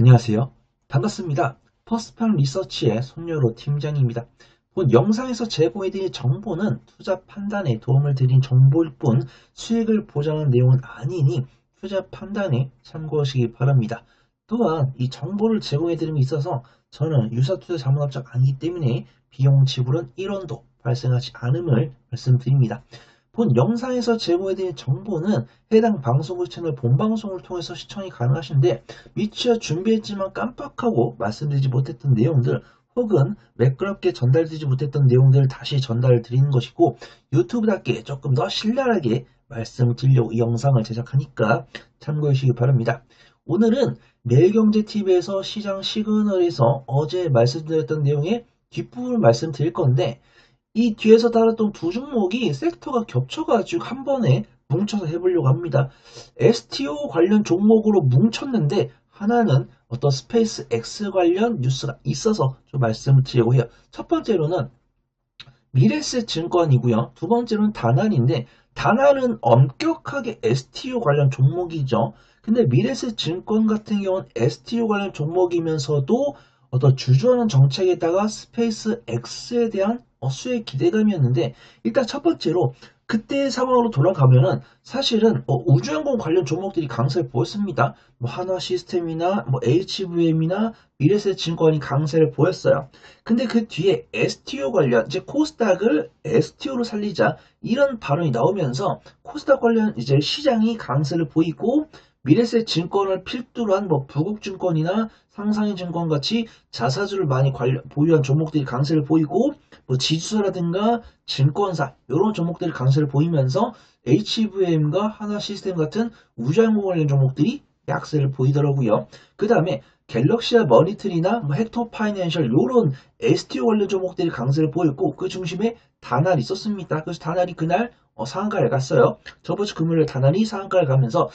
안녕하세요. 반갑습니다. 퍼스트 리서치의 손여로 팀장입니다. 본 영상에서 제공해드린 정보는 투자 판단에 도움을 드린 정보일 뿐 수익을 보장하는 내용은 아니니 투자 판단에 참고하시기 바랍니다. 또한 이 정보를 제공해드림에 있어서 저는 유사투자 자문업자가 아니기 때문에 비용 지불은 1원도 발생하지 않음을 말씀드립니다. 본 영상에서 제공해드린 정보는 해당 방송국 채널 본방송을 통해서 시청이 가능하신데 미처 준비했지만 깜빡하고 말씀드리지 못했던 내용들 혹은 매끄럽게 전달되지 못했던 내용들을 다시 전달 드리는 것이고 유튜브답게 조금 더 신랄하게 말씀드리려고 이 영상을 제작하니까 참고해 주시기 바랍니다. 오늘은 매일경제TV에서 시장 시그널에서 어제 말씀드렸던 내용의 뒷부분을 말씀드릴 건데 이 뒤에서 다뤘던 두 종목이 섹터가 겹쳐가지고 한 번에 뭉쳐서 해보려고 합니다. STO 관련 종목으로 뭉쳤는데 하나는 어떤 스페이스 X 관련 뉴스가 있어서 좀 말씀을 드리려고 해요. 첫 번째로는 미래세 증권이고요. 두 번째로는 다날인데 다날은 엄격하게 STO 관련 종목이죠. 근데 미래세 증권 같은 경우는 STO 관련 종목이면서도 어떤 주주하는 정책에다가 스페이스 X에 대한 수혜 기대감이었는데 일단 첫 번째로 그때 상황으로 돌아가면은 사실은 우주항공 관련 종목들이 강세를 보였습니다. 뭐 한화 시스템이나 뭐 HVM이나 미래세 증권이 강세를 보였어요. 근데 그 뒤에 STO 관련 이제 코스닥을 STO로 살리자 이런 발언이 나오면서 코스닥 관련 이제 시장이 강세를 보이고 미래세 증권을 필두로 한 뭐 부국증권이나 상상인증권 같이 자사주를 많이 보유한 종목들이 강세를 보이고 뭐 지주사라든가 증권사 이런 종목들이 강세를 보이면서 HVM과 하나 시스템 같은 우주항공 관련 종목들이 약세를 보이더라고요. 그 다음에 갤럭시아 머니트리나 뭐 헥토 파이낸셜 이런 STO 관련 종목들이 강세를 보였고 그 중심에 다날이 있었습니다. 그래서 다날이 그날 상한가를 갔어요. 저번 주 금요일에 다날이 상한가를 가면서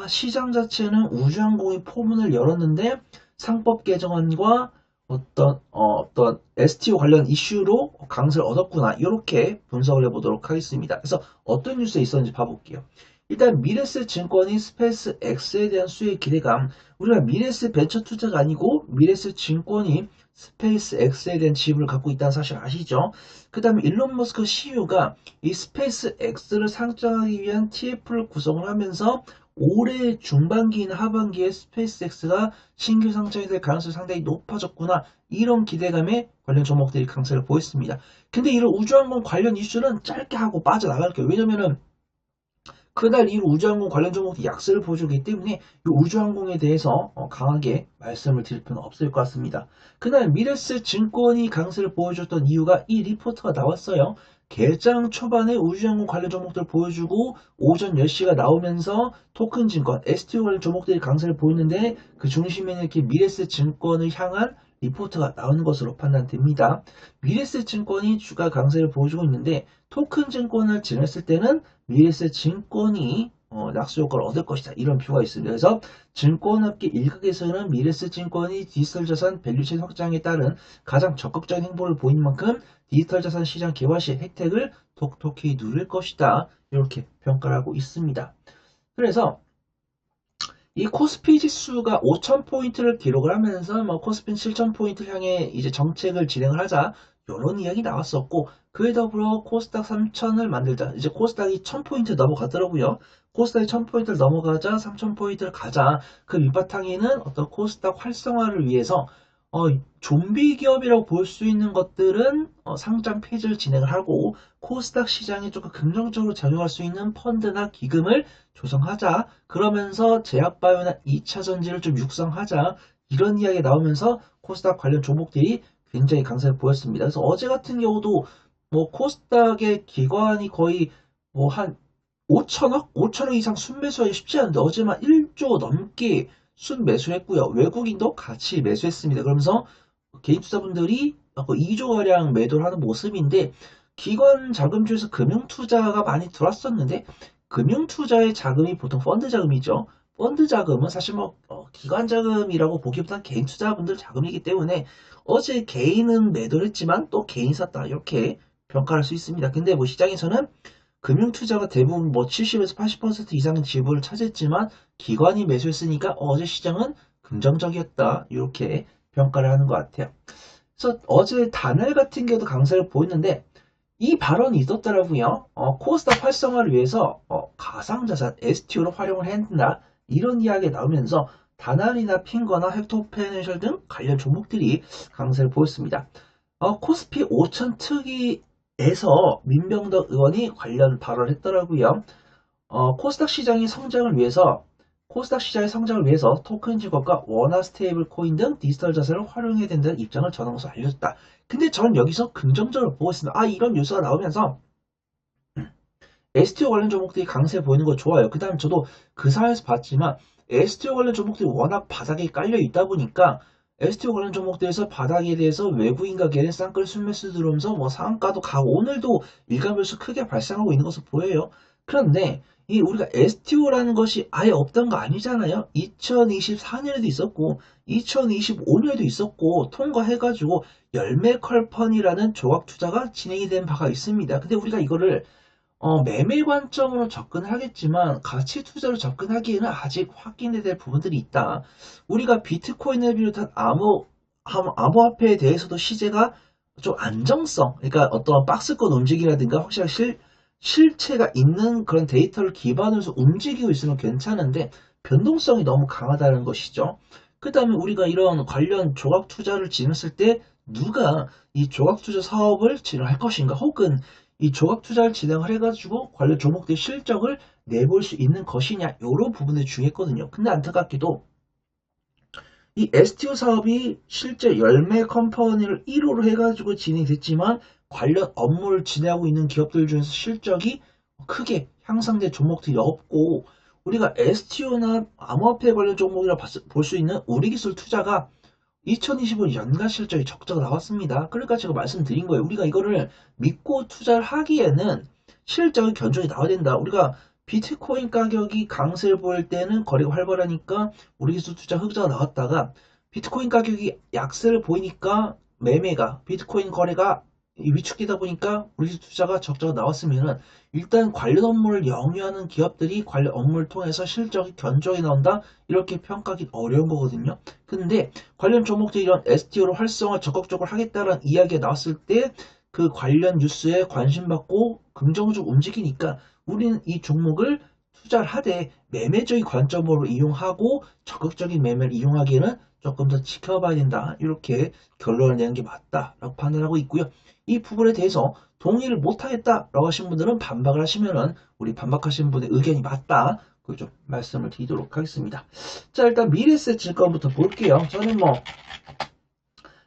시장 자체는 우주항공이 포문을 열었는데 상법 개정안과 어떤 STO 관련 이슈로 강세를 얻었구나 이렇게 분석을 해보도록 하겠습니다. 그래서 어떤 뉴스에 있었는지 봐볼게요. 일단 미래세 증권이 스페이스 X에 대한 수익 기대감 우리가 미래세 벤처 투자가 아니고 미래세 증권이 스페이스 X에 대한 지분을 갖고 있다는 사실 아시죠? 그 다음에 일론 머스크 CEO가 이 스페이스 X를 상장하기 위한 TF를 구성을 하면서 올해 중반기나 하반기에 스페이스 X가 신규 상장이 될 가능성이 상당히 높아졌구나 이런 기대감에 관련 종목들이 강세를 보였습니다. 근데 이런 우주항공 관련 이슈는 짧게 하고 빠져나갈게요. 왜냐면은 그날 이후 우주항공 관련 종목이 약세를 보여주기 때문에 이 우주항공에 대해서 강하게 말씀을 드릴 필요는 없을 것 같습니다. 그날 미래세 증권이 강세를 보여줬던 이유가 이 리포트가 나왔어요. 개장 초반에 우주항공 관련 종목들 보여주고 오전 10시가 나오면서 토큰 증권, STO 관련 종목들이 강세를 보이는데 그 중심에는 이렇게 미래세 증권을 향한 리포트가 나오는 것으로 판단됩니다. 미래세 증권이 주가 강세를 보여주고 있는데 토큰 증권을 진행했을 때는 미래세 증권이 낙수 효과를 얻을 것이다. 이런 표가 있습니다. 그래서 증권업계 일각에서는 미래세 증권이 디지털 자산 밸류체인 확장에 따른 가장 적극적인 행보를 보이는 만큼 디지털 자산 시장 개화 시 혜택을 톡톡히 누릴 것이다. 이렇게 평가를 하고 있습니다. 그래서 이 코스피 지수가 5,000포인트를 기록을 하면서 뭐 코스피는 7,000포인트를 향해 이제 정책을 진행을 하자 이런 이야기 나왔었고 그에 더불어 코스닥 3,000을 만들자 이제 코스닥이 1,000포인트 넘어가더라고요. 코스닥이 1,000포인트를 넘어가자 3,000포인트를 가자 그 밑바탕에는 어떤 코스닥 활성화를 위해서 좀비 기업이라고 볼 수 있는 것들은 상장 폐지를 진행을 하고 코스닥 시장에 조금 긍정적으로 작용할 수 있는 펀드나 기금을 조성하자. 그러면서 제약바이오나 2차 전지를 좀 육성하자. 이런 이야기가 나오면서 코스닥 관련 종목들이 굉장히 강세를 보였습니다. 그래서 어제 같은 경우도 뭐 코스닥의 기관이 거의 뭐 한 5천억 이상 순매수하기 쉽지 않은데 어제만 1조 넘게 순매수했고요. 외국인도 같이 매수했습니다. 그러면서 개인 투자분들이 2조가량 매도를 하는 모습인데 기관 자금주에서 금융투자가 많이 들어왔었는데 금융투자의 자금이 보통 펀드 자금이죠. 펀드 자금은 사실 뭐 기관 자금이라고 보기보다는 개인 투자분들 자금이기 때문에 어제 개인은 매도를 했지만 또 개인 샀다 이렇게 평가할 수 있습니다. 근데 뭐 시장에서는 금융투자가 대부분 뭐 70에서 80% 이상의 지분을 차지했지만 기관이 매수했으니까 어제 시장은 긍정적이었다. 이렇게 평가를 하는 것 같아요. 그래서 어제 단알 같은 경우도 강세를 보였는데 이 발언이 있었더라고요. 코스닥 활성화를 위해서 가상자산 STO를 활용을 해야 된다. 이런 이야기가 나오면서 다날이나 핑거나 헥토페네셜 등 관련 종목들이 강세를 보였습니다. 코스피 5천 특위에서 민병덕 의원이 관련 발언을 했더라고요. 코스닥 시장의 성장을 위해서 토큰 지급과 원화 스테이블 코인 등 디지털 자산을 활용해야 된다는 입장을 전하고서 알려줬다. 근데 저는 여기서 긍정적으로 보고 있습니다. 이런 뉴스가 나오면서 STO 관련 종목들이 강세 보이는 거 좋아요. 그 다음 저도 그 사회에서 봤지만 STO 관련 종목들이 워낙 바닥에 깔려 있다 보니까 STO 관련 종목들에서 바닥에 대해서 외국인과 걔네 쌍끌 순매수 들어오면서 뭐 상한가도 가고 오늘도 일가별수 크게 발생하고 있는 것으로 보여요. 그런데 이 우리가 STO라는 것이 아예 없던 거 아니잖아요. 2024년에도 있었고 2025년에도 있었고 통과해가지고 열매 컬펀이라는 조각 투자가 진행이 된 바가 있습니다. 근데 우리가 이거를 매매 관점으로 접근하겠지만 가치 투자로 접근하기에는 아직 확인해야 될 부분들이 있다. 우리가 비트코인을 비롯한 암호화폐에 대해서도 시세가 좀 안정성, 그러니까 어떤 박스권 움직임이라든가 확실한 실체가 있는 그런 데이터를 기반으로 해서 움직이고 있으면 괜찮은데 변동성이 너무 강하다는 것이죠. 그 다음에 우리가 이런 관련 조각 투자를 진행했을 때 누가 이 조각 투자 사업을 진행할 것인가 혹은 이 조각 투자를 진행을 해가지고 관련 종목들의 실적을 내볼 수 있는 것이냐 이런 부분이 중요했거든요. 근데 안타깝게도 이 STO 사업이 실제 열매 컴퍼니를 1호로 해가지고 진행됐지만 관련 업무를 진행하고 있는 기업들 중에서 실적이 크게 향상된 종목들이 없고 우리가 STO나 암호화폐 관련 종목이라 볼 수 있는 우리기술 투자가 2025년 연간 실적이 적자가 나왔습니다. 그러니까 제가 말씀드린 거예요. 우리가 이거를 믿고 투자를 하기에는 실적이 견적이 나와야 된다. 우리가 비트코인 가격이 강세를 보일 때는 거래가 활발하니까 우리 기술 투자 흑자가 나왔다가 비트코인 가격이 약세를 보이니까 매매가 비트코인 거래가 위축되다 보니까 우리 기술 투자가 적자가 나왔으면은 일단 관련 업무를 영위하는 기업들이 관련 업무를 통해서 실적이 견적이 나온다 이렇게 평가하기 어려운 거거든요. 근데 관련 종목들이 이런 STO로 활성화 적극적으로 하겠다는 이야기가 나왔을 때 그 관련 뉴스에 관심 받고 긍정적으로 움직이니까 우리는 이 종목을 투자를 하되 매매적인 관점으로 이용하고 적극적인 매매를 이용하기에는 조금 더 지켜봐야 된다. 이렇게 결론을 내는 게 맞다라고 판단하고 있고요. 이 부분에 대해서 동의를 못하겠다라고 하신 분들은 반박을 하시면은 우리 반박하신 분의 의견이 맞다. 그걸 좀 말씀을 드리도록 하겠습니다. 자, 일단 미래세 증권부터 볼게요. 저는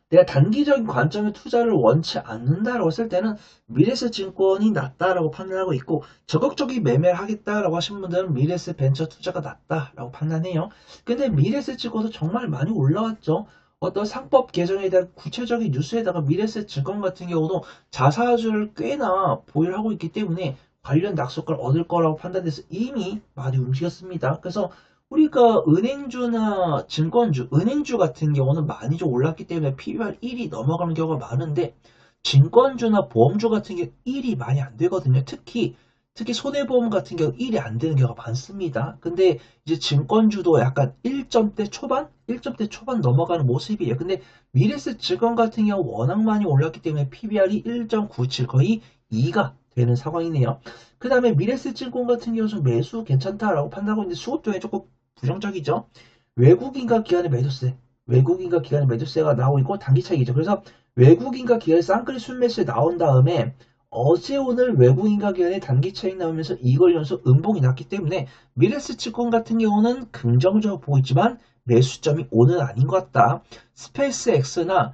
내가 단기적인 관점의 투자를 원치 않는다라고 했을 때는 미래세 증권이 낫다라고 판단하고 있고 적극적인 매매를 하겠다라고 하신 분들은 미래세 벤처 투자가 낫다라고 판단해요. 근데 미래세 증권도 정말 많이 올라왔죠. 어떤 상법 개정에 대한 구체적인 뉴스에다가 미래세 증권 같은 경우도 자사주를 꽤나 보유를 하고 있기 때문에 관련 낙수가를 얻을 거라고 판단돼서 이미 많이 움직였습니다. 그래서 우리가 은행주나 증권주, 은행주 같은 경우는 많이 좀 올랐기 때문에 PBR 1이 넘어가는 경우가 많은데 증권주나 보험주 같은 경우 1이 많이 안 되거든요. 특히 손해보험 같은 경우 1이 안 되는 경우가 많습니다. 근데 이제 증권주도 약간 1점대 초반? 1점대 초반 넘어가는 모습이에요. 근데 미래세 증권 같은 경우 워낙 많이 올랐기 때문에 PBR이 1.97 거의 2가 되는 상황이네요. 그 다음에 미래세 증권 같은 경우는 매수 괜찮다라고 판단하고 있는데 수급 쪽에 조금 부정적이죠. 외국인과 기관의 매도세가 나오고 있고 단기 차익이죠. 그래서 외국인과 기관의 쌍끌이 순매수에 나온 다음에 어제 오늘 외국인과 기관의 단기 차익 나오면서 이걸 연속 음봉이 났기 때문에 미래세 증권 같은 경우는 긍정적으로 보고 있지만 매수점이 오는 아닌 것 같다. 스페이스X나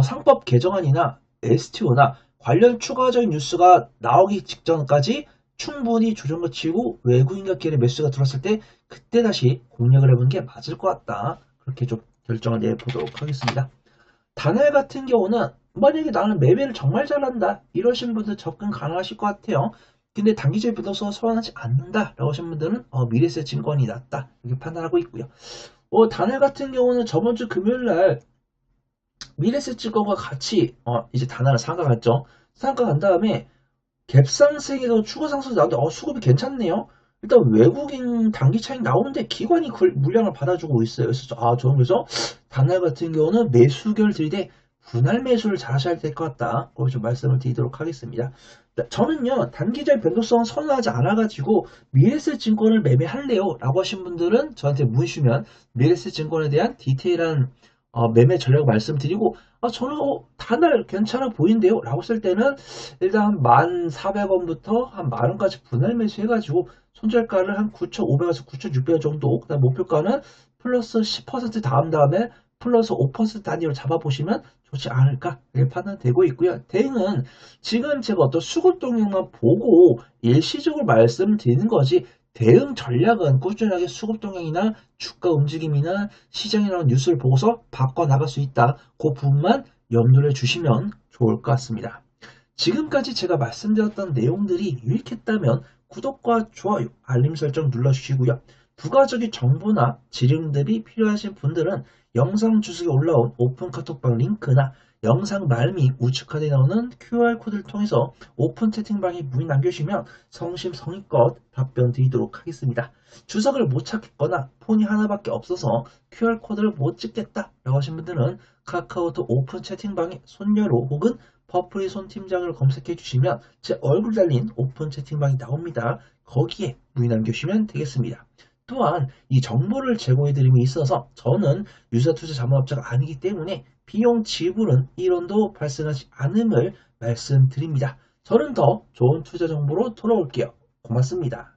상법 개정안이나 STO나 관련 추가적인 뉴스가 나오기 직전까지 충분히 조정을 치고 외국인과 기관의 매수가 들어왔을 때 그때 다시 공략을 해보는 게 맞을 것 같다. 그렇게 좀 결정을 내보도록 하겠습니다. 단일 같은 경우는 만약에 나는 매매를 정말 잘한다 이러신 분들 접근 가능하실 것 같아요. 근데 단기적인 변동성을 소환하지 않는다라고 하신 분들은 미래세 증권이 낫다 이렇게 판단하고 있고요. 단일 같은 경우는 저번 주 금요일날 미래세 증권과 같이 이제 단일을 상가 갔죠. 상가 간 다음에 갭상승에서 추가 상승이 나오는데 수급이 괜찮네요. 일단 외국인 단기 차익 나오는데 기관이 그 물량을 받아주고 있어요. 그래서 저는 그래서 단날 같은 경우는 매수결 들이대 분할 매수를 잘 하셔야 될 것 같다. 그걸 좀 말씀을 드리도록 하겠습니다. 저는요 단기적 변동성은 선호하지 않아가지고 미래세 증권을 매매할래요 라고 하신 분들은 저한테 문의주시면 미래세 증권에 대한 디테일한 매매 전략 말씀드리고 저는 단알 괜찮아 보이는데요 라고 쓸 때는 일단 한 1,400원부터 한 만원까지 분할 매수해가지고 손절가를 한 9,500원에서 9,600원 정도, 그다음 목표가는 플러스 10% 다음에 플러스 5% 단위로 잡아보시면 좋지 않을까 이렇게 판단되고 있고요. 대응은 지금 제가 어떤 수급 동향만 보고 일시적으로 말씀드리는 거지 대응 전략은 꾸준하게 수급 동향이나 주가 움직임이나 시장에 나온 뉴스를 보고서 바꿔나갈 수 있다. 그 부분만 염두를 주시면 좋을 것 같습니다. 지금까지 제가 말씀드렸던 내용들이 유익했다면 구독과 좋아요, 알림 설정 눌러주시고요. 부가적인 정보나 지름들이 필요하신 분들은 영상 주석에 올라온 오픈 카톡방 링크나 영상 말미 우측하게 나오는 QR코드를 통해서 오픈 채팅방에 문의 남겨주시면 성심성의껏 답변 드리도록 하겠습니다. 주석을 못 찾겠거나 폰이 하나밖에 없어서 QR코드를 못 찍겠다 라고 하신 분들은 카카오톡 오픈 채팅방에 손녀로 혹은 퍼플의 손 팀장을 검색해 주시면 제 얼굴 달린 오픈 채팅방이 나옵니다. 거기에 문의 남겨주시면 되겠습니다. 또한 이 정보를 제공해 드림에 있어서 저는 유사투자 자문업자가 아니기 때문에 비용 지불은 1원도 발생하지 않음을 말씀드립니다. 저는 더 좋은 투자 정보로 돌아올게요. 고맙습니다.